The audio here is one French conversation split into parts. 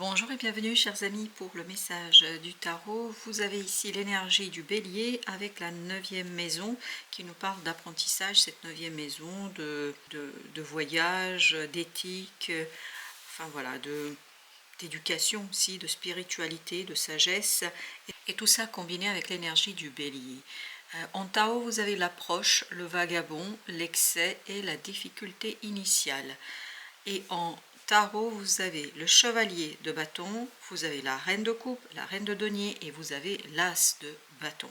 Bonjour et bienvenue chers amis pour le message du tarot. Vous avez ici l'énergie du bélier avec la 9e maison qui nous parle d'apprentissage, cette 9e maison, de voyage, d'éthique, enfin voilà, d'éducation aussi, de spiritualité, de sagesse, et tout ça combiné avec l'énergie du bélier. En tarot, vous avez l'approche, le vagabond, l'excès et la difficulté initiale. Et en tarot, vous avez le chevalier de bâton, vous avez la reine de coupe, la reine de denier et vous avez l'as de bâton.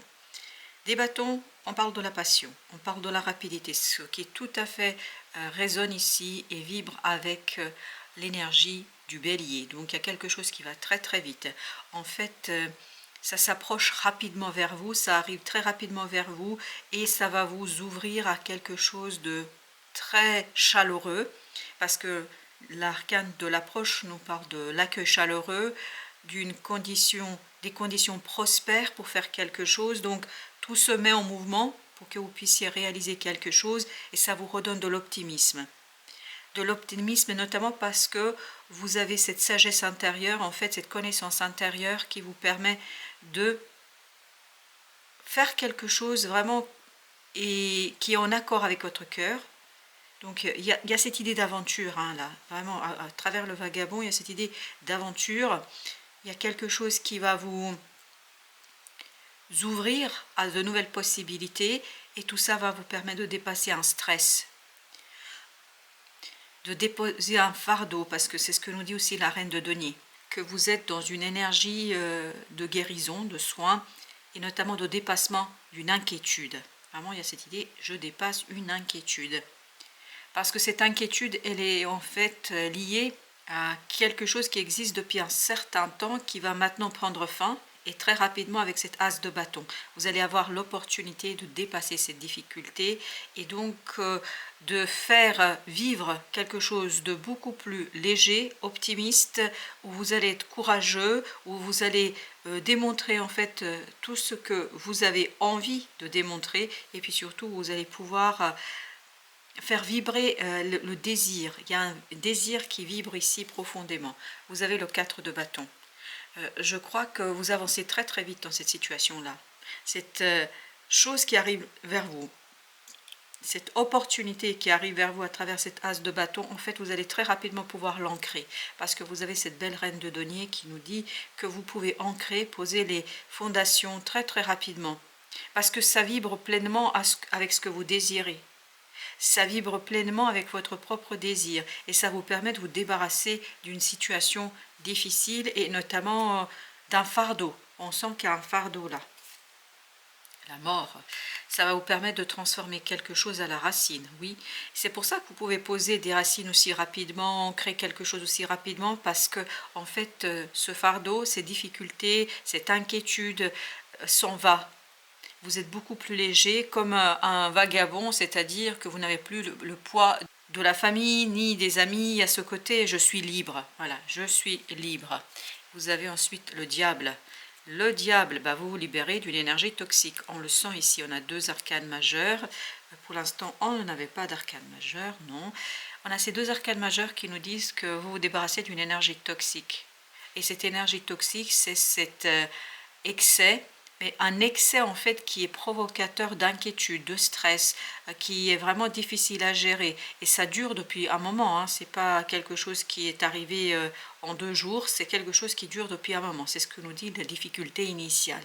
Des bâtons, on parle de la passion, on parle de la rapidité, ce qui tout à fait résonne ici et vibre avec l'énergie du bélier. Donc il y a quelque chose qui va très très vite. En fait, ça s'approche rapidement vers vous, ça arrive très rapidement vers vous et ça va vous ouvrir à quelque chose de très chaleureux parce que l'arcane de l'approche nous parle de l'accueil chaleureux, des conditions prospères pour faire quelque chose. Donc tout se met en mouvement pour que vous puissiez réaliser quelque chose et ça vous redonne de l'optimisme. De l'optimisme notamment parce que vous avez cette sagesse intérieure, en fait cette connaissance intérieure qui vous permet de faire quelque chose vraiment et qui est en accord avec votre cœur. Donc il y a cette idée d'aventure, hein, là, vraiment à travers le vagabond, il y a cette idée d'aventure, il y a quelque chose qui va vous ouvrir à de nouvelles possibilités et tout ça va vous permettre de dépasser un stress, de déposer un fardeau, parce que c'est ce que nous dit aussi la reine de denier, que vous êtes dans une énergie de guérison, de soins et notamment de dépassement d'une inquiétude. Vraiment il y a cette idée, je dépasse une inquiétude. Parce que cette inquiétude, elle est en fait liée à quelque chose qui existe depuis un certain temps, qui va maintenant prendre fin, et très rapidement avec cet as de bâton. Vous allez avoir l'opportunité de dépasser cette difficulté, et donc de faire vivre quelque chose de beaucoup plus léger, optimiste, où vous allez être courageux, où vous allez démontrer en fait tout ce que vous avez envie de démontrer, et puis surtout vous allez pouvoir faire vibrer le désir. Il y a un désir qui vibre ici profondément. Vous avez le 4 de bâton. Je crois que vous avancez très très vite dans cette situation-là. Cette chose qui arrive vers vous, cette opportunité qui arrive vers vous à travers cet as de bâton, en fait, vous allez très rapidement pouvoir l'ancrer. Parce que vous avez cette belle reine de denier qui nous dit que vous pouvez ancrer, poser les fondations très très rapidement. Parce que ça vibre pleinement avec ce que vous désirez. Ça vibre pleinement avec votre propre désir et ça vous permet de vous débarrasser d'une situation difficile et notamment d'un fardeau. On sent qu'il y a un fardeau là. La mort, ça va vous permettre de transformer quelque chose à la racine, oui. C'est pour ça que vous pouvez poser des racines aussi rapidement, créer quelque chose aussi rapidement parce que en fait ce fardeau, ces difficultés, cette inquiétude s'en va. Vous êtes beaucoup plus léger, comme un vagabond, c'est-à-dire que vous n'avez plus le poids de la famille ni des amis à ce côté. Je suis libre, voilà, je suis libre. Vous avez ensuite le diable. Le diable, vous vous libérez d'une énergie toxique. On le sent ici, on a deux arcanes majeures. Pour l'instant, on n'avait pas d'arcane majeure, non. On a ces deux arcanes majeures qui nous disent que vous vous débarrassez d'une énergie toxique. Et cette énergie toxique, c'est cet excès, mais un excès en fait qui est provocateur d'inquiétude, de stress, qui est vraiment difficile à gérer. Et ça dure depuis un moment, hein. C'est pas quelque chose qui est arrivé en 2 jours, c'est quelque chose qui dure depuis un moment. C'est ce que nous dit la difficulté initiale.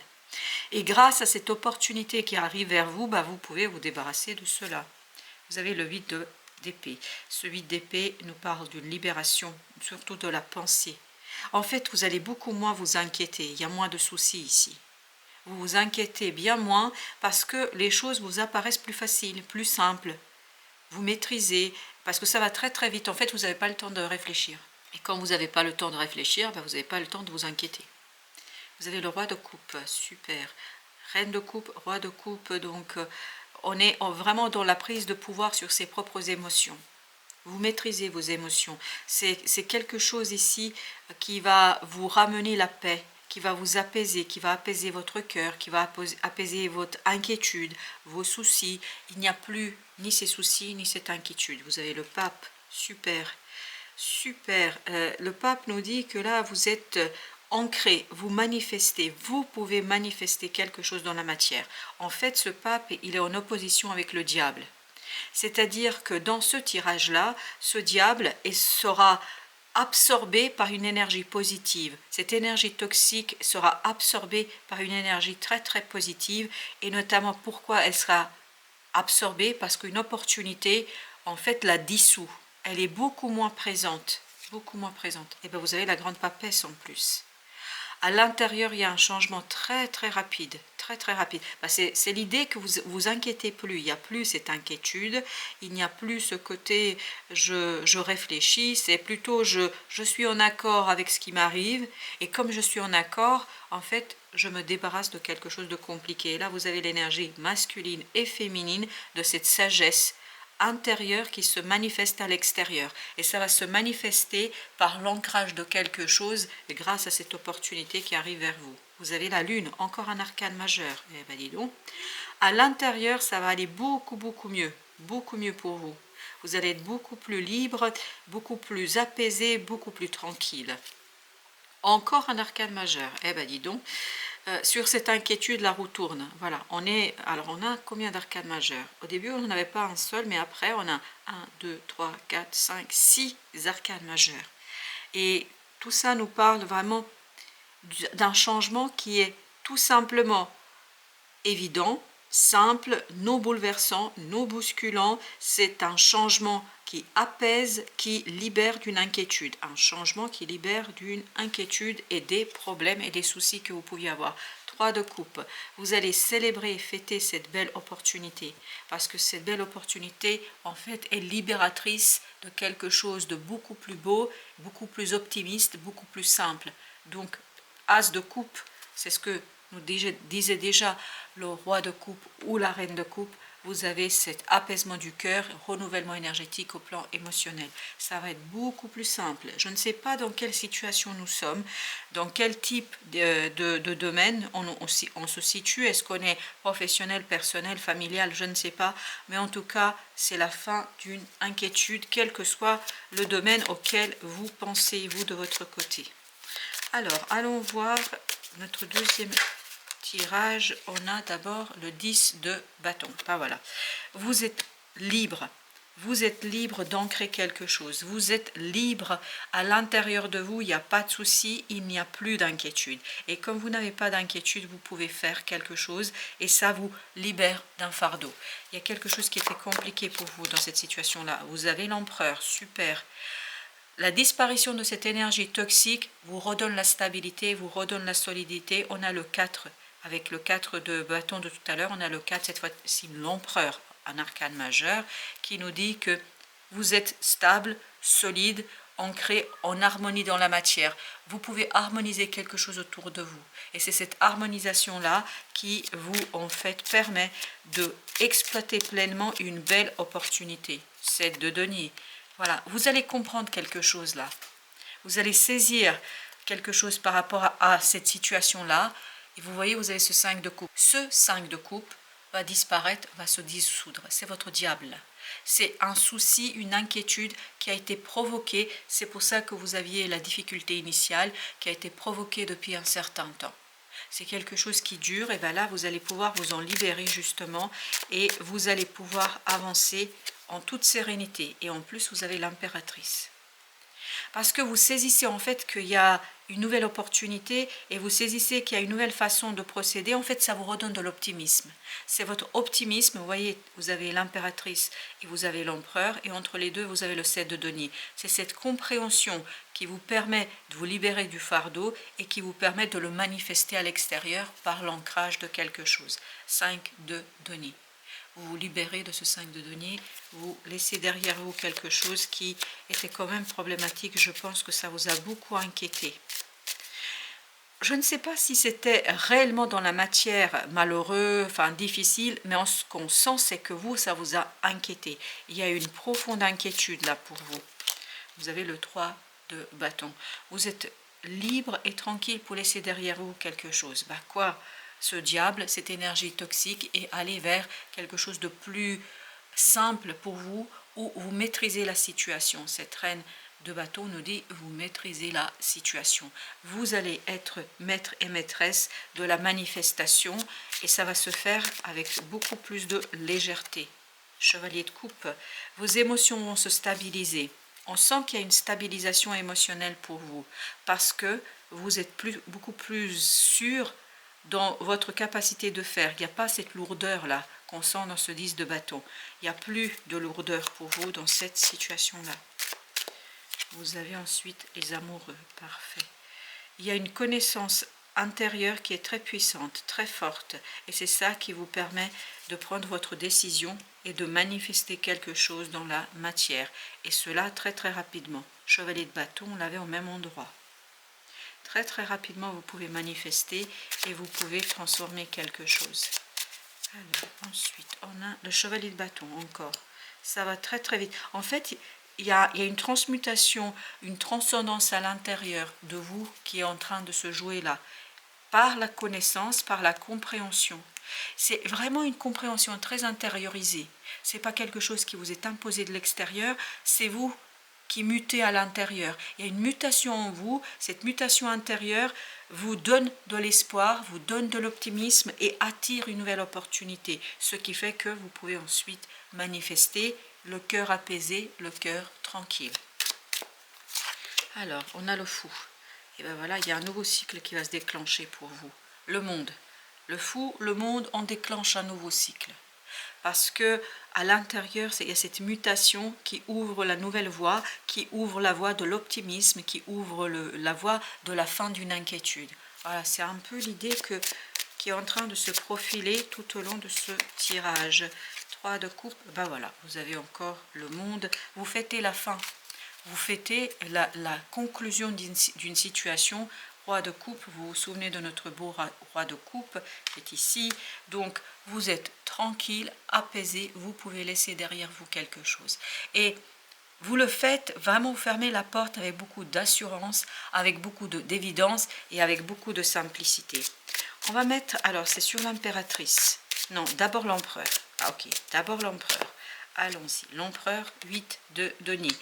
Et grâce à cette opportunité qui arrive vers vous, vous pouvez vous débarrasser de cela. Vous avez le 8 d'épée. Ce 8 d'épée nous parle d'une libération, surtout de la pensée. En fait, vous allez beaucoup moins vous inquiéter, il y a moins de soucis ici. Vous vous inquiétez bien moins parce que les choses vous apparaissent plus faciles, plus simples. Vous maîtrisez, parce que ça va très très vite. En fait, vous n'avez pas le temps de réfléchir. Et quand vous n'avez pas le temps de réfléchir, vous n'avez pas le temps de vous inquiéter. Vous avez le roi de coupe, super. Reine de coupe, roi de coupe, donc on est vraiment dans la prise de pouvoir sur ses propres émotions. Vous maîtrisez vos émotions. C'est quelque chose ici qui va vous ramener la paix, qui va vous apaiser, qui va apaiser votre cœur, qui va apaiser votre inquiétude, vos soucis. Il n'y a plus ni ces soucis, ni cette inquiétude. Vous avez le pape, super. Super. Le pape nous dit que là, vous êtes ancré, vous manifestez, vous pouvez manifester quelque chose dans la matière. En fait, ce pape, il est en opposition avec le diable. C'est-à-dire que dans ce tirage-là, ce diable sera absorbé par une énergie positive. Cette énergie toxique sera absorbée par une énergie très très positive, et notamment pourquoi elle sera absorbée, parce qu'une opportunité en fait la dissout. Elle est beaucoup moins présente, beaucoup moins présente. Et bien vous avez la grande papesse en plus. À l'intérieur, il y a un changement très très rapide, très très rapide. Ben, c'est l'idée que vous vous inquiétez plus, il n'y a plus cette inquiétude, il n'y a plus ce côté je réfléchis, c'est plutôt je suis en accord avec ce qui m'arrive, et comme je suis en accord, en fait, je me débarrasse de quelque chose de compliqué. Et là, vous avez l'énergie masculine et féminine de cette sagesse intérieur qui se manifeste à l'extérieur, et ça va se manifester par l'ancrage de quelque chose grâce à cette opportunité qui arrive vers vous. Vous avez la lune, encore un arcane majeur. Eh ben dis donc, à l'intérieur ça va aller beaucoup mieux pour vous. Vous allez être beaucoup plus libre, beaucoup plus apaisé, beaucoup plus tranquille. Encore un arcane majeur. Eh ben dis donc, sur cette inquiétude, la roue tourne. Voilà, alors on a combien d'arcanes majeurs? Au début, on n'en avait pas un seul, mais après, on a 2, 3, 4, 5, 6 arcanes majeurs. Et tout ça nous parle vraiment d'un changement qui est tout simplement évident, simple, non bouleversant, non bousculant. C'est un changement qui apaise, qui libère d'une inquiétude. Un changement qui libère d'une inquiétude et des problèmes et des soucis que vous pouviez avoir. 3 de coupe. Vous allez célébrer et fêter cette belle opportunité. Parce que cette belle opportunité, en fait, est libératrice de quelque chose de beaucoup plus beau, beaucoup plus optimiste, beaucoup plus simple. Donc, As de coupe, c'est ce que nous disait déjà le roi de coupe ou la reine de coupe. Vous avez cet apaisement du cœur, renouvellement énergétique au plan émotionnel. Ça va être beaucoup plus simple. Je ne sais pas dans quelle situation nous sommes, dans quel type de domaine on se situe. Est-ce qu'on est professionnel, personnel, familial? Je ne sais pas. Mais en tout cas, c'est la fin d'une inquiétude, quel que soit le domaine auquel vous pensez, vous, de votre côté. Alors, allons voir notre deuxième tirage. On a d'abord le 10 de bâton. Ah, voilà. Vous êtes libre. Vous êtes libre d'ancrer quelque chose. Vous êtes libre à l'intérieur de vous. Il n'y a pas de souci. Il n'y a plus d'inquiétude. Et comme vous n'avez pas d'inquiétude, vous pouvez faire quelque chose. Et ça vous libère d'un fardeau. Il y a quelque chose qui était compliqué pour vous dans cette situation-là. Vous avez l'empereur. Super. La disparition de cette énergie toxique vous redonne la stabilité, vous redonne la solidité. On a le 4, avec le 4 de bâton de tout à l'heure, on a le 4, cette fois-ci l'empereur, un arcane majeur, qui nous dit que vous êtes stable, solide, ancré en harmonie dans la matière. Vous pouvez harmoniser quelque chose autour de vous. Et c'est cette harmonisation-là qui vous, en fait, permet d'exploiter pleinement une belle opportunité. 7 de denier. Voilà, vous allez comprendre quelque chose là. Vous allez saisir quelque chose par rapport à cette situation-là. Et vous voyez, vous avez ce 5 de coupe. Ce 5 de coupe va disparaître, va se dissoudre. C'est votre diable. C'est un souci, une inquiétude qui a été provoquée. C'est pour ça que vous aviez la difficulté initiale qui a été provoquée depuis un certain temps. C'est quelque chose qui dure, et bien là, vous allez pouvoir vous en libérer justement, et vous allez pouvoir avancer en toute sérénité. Et en plus, vous avez l'impératrice. Parce que vous saisissez en fait qu'il y a une nouvelle opportunité, et vous saisissez qu'il y a une nouvelle façon de procéder. En fait, ça vous redonne de l'optimisme. C'est votre optimisme. Vous voyez, vous avez l'impératrice et vous avez l'empereur, et entre les deux, vous avez le 7 de denier. C'est cette compréhension qui vous permet de vous libérer du fardeau et qui vous permet de le manifester à l'extérieur par l'ancrage de quelque chose. 5 de denier. Vous vous libérez de ce 5 de denier, vous laissez derrière vous quelque chose qui était quand même problématique. Je pense que ça vous a beaucoup inquiété. Je ne sais pas si c'était réellement dans la matière malheureux, enfin difficile, mais ce qu'on sent, c'est que vous, ça vous a inquiété. Il y a une profonde inquiétude là pour vous. Vous avez le 3 de bâton. Vous êtes libre et tranquille pour laisser derrière vous quelque chose. Bah quoi? Ce diable, cette énergie toxique, et aller vers quelque chose de plus simple pour vous, où vous maîtrisez la situation. Cette reine de bâton nous dit vous maîtrisez la situation. Vous allez être maître et maîtresse de la manifestation et ça va se faire avec beaucoup plus de légèreté. Chevalier de coupe, vos émotions vont se stabiliser. On sent qu'il y a une stabilisation émotionnelle pour vous parce que vous êtes beaucoup plus sûr dans votre capacité de faire. Il n'y a pas cette lourdeur-là qu'on sent dans ce 10 de bâton. Il n'y a plus de lourdeur pour vous dans cette situation-là. Vous avez ensuite les amoureux, parfait. Il y a une connaissance intérieure qui est très puissante, très forte. Et c'est ça qui vous permet de prendre votre décision et de manifester quelque chose dans la matière. Et cela très très rapidement. Chevalier de bâton, on l'avait au même endroit. Très très rapidement, vous pouvez manifester et vous pouvez transformer quelque chose. Alors, ensuite, on a le chevalier de bâton encore. Ça va très très vite. En fait, il y a une transmutation, une transcendance à l'intérieur de vous qui est en train de se jouer là. Par la connaissance, par la compréhension. C'est vraiment une compréhension très intériorisée. Ce n'est pas quelque chose qui vous est imposé de l'extérieur, c'est vous qui mutez à l'intérieur. Il y a une mutation en vous, cette mutation intérieure vous donne de l'espoir, vous donne de l'optimisme et attire une nouvelle opportunité. Ce qui fait que vous pouvez ensuite manifester le cœur apaisé, le cœur tranquille. Alors, on a le fou. Et bien voilà, il y a un nouveau cycle qui va se déclencher pour vous. Le monde. Le fou, le monde, on déclenche un nouveau cycle. Parce que à l'intérieur, il y a cette mutation qui ouvre la nouvelle voie, qui ouvre la voie de l'optimisme, qui ouvre la voie de la fin d'une inquiétude. Voilà, c'est un peu l'idée qui est en train de se profiler tout au long de ce tirage. 3 de coupe, ben voilà, vous avez encore le monde. Vous fêtez la fin. Vous fêtez la conclusion d'une situation. Roi de coupe, vous vous souvenez de notre beau roi de coupe qui est ici. Donc, vous êtes tranquille, apaisé, vous pouvez laisser derrière vous quelque chose. Et vous le faites, vraiment vous fermez la porte avec beaucoup d'assurance, avec beaucoup d'évidence et avec beaucoup de simplicité. On va mettre, alors c'est sur l'impératrice. Non, d'abord l'empereur. Ah ok, d'abord l'empereur. Allons-y, l'empereur 8 de denier.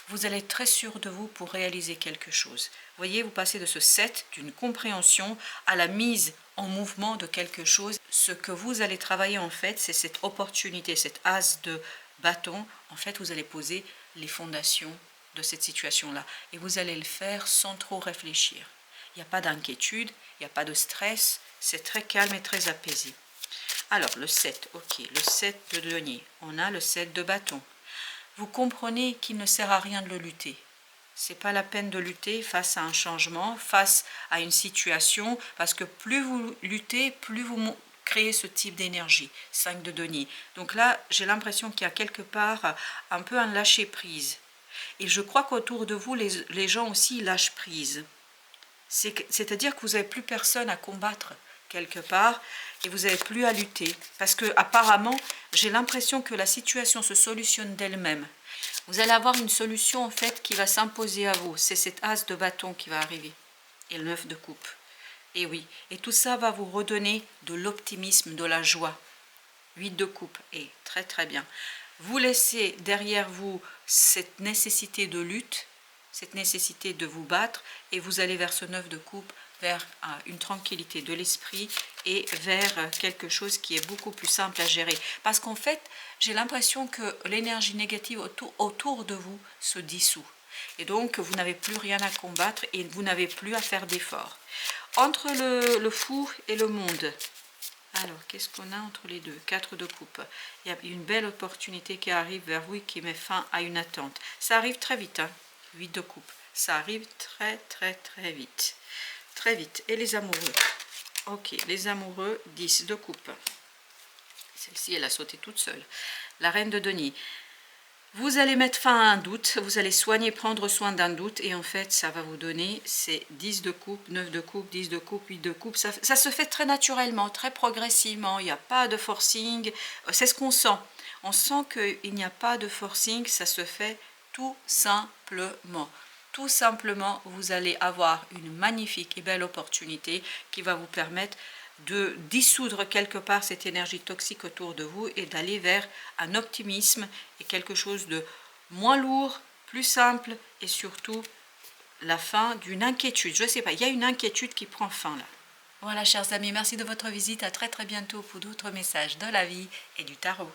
Vous allez être très sûr de vous pour réaliser quelque chose. Vous voyez, vous passez de ce 7, d'une compréhension, à la mise en mouvement de quelque chose. Ce que vous allez travailler en fait, c'est cette opportunité, cette as de bâton. En fait, vous allez poser les fondations de cette situation-là. Et vous allez le faire sans trop réfléchir. Il n'y a pas d'inquiétude, il n'y a pas de stress, c'est très calme et très apaisé. Alors, le 7, ok, le 7 de denier. On a le 7 de bâton. Vous comprenez qu'il ne sert à rien de le lutter. Ce n'est pas la peine de lutter face à un changement, face à une situation, parce que plus vous luttez, plus vous créez ce type d'énergie. 5 de denier. Donc là, j'ai l'impression qu'il y a quelque part un peu un lâcher-prise. Et je crois qu'autour de vous, les gens aussi lâchent prise. C'est-à-dire que vous n'avez plus personne à combattre quelque part et vous n'avez plus à lutter. Parce que apparemment, j'ai l'impression que la situation se solutionne d'elle-même. Vous allez avoir une solution en fait qui va s'imposer à vous. C'est cet as de bâton qui va arriver. Et le 9 de coupe. Et oui, et tout ça va vous redonner de l'optimisme, de la joie. 8 de coupe, et très très bien. Vous laissez derrière vous cette nécessité de lutte, cette nécessité de vous battre, et vous allez vers ce 9 de coupe, vers une tranquillité de l'esprit et vers quelque chose qui est beaucoup plus simple à gérer. Parce qu'en fait, j'ai l'impression que l'énergie négative autour de vous se dissout. Et donc, vous n'avez plus rien à combattre et vous n'avez plus à faire d'efforts. Entre le fou et le monde, alors, qu'est-ce qu'on a entre les deux? 4 de coupe. Il y a une belle opportunité qui arrive vers vous et qui met fin à une attente. Ça arrive très vite, hein? 8 de coupe. Ça arrive très, très, très vite. Très vite. Et les amoureux? Ok, les amoureux, 10 de coupe. Celle-ci, elle a sauté toute seule. La reine de denier. Vous allez mettre fin à un doute, vous allez soigner, prendre soin d'un doute, et en fait, ça va vous donner ces 10 de coupe, 9 de coupe, 10 de coupe, 8 de coupe. Ça se fait très naturellement, très progressivement, il n'y a pas de forcing, c'est ce qu'on sent. On sent qu'il n'y a pas de forcing, ça se fait tout simplement. Tout simplement, vous allez avoir une magnifique et belle opportunité qui va vous permettre de dissoudre quelque part cette énergie toxique autour de vous et d'aller vers un optimisme et quelque chose de moins lourd, plus simple et surtout la fin d'une inquiétude. Je ne sais pas, il y a une inquiétude qui prend fin là. Voilà chers amis, merci de votre visite. À très bientôt pour d'autres messages de la vie et du tarot.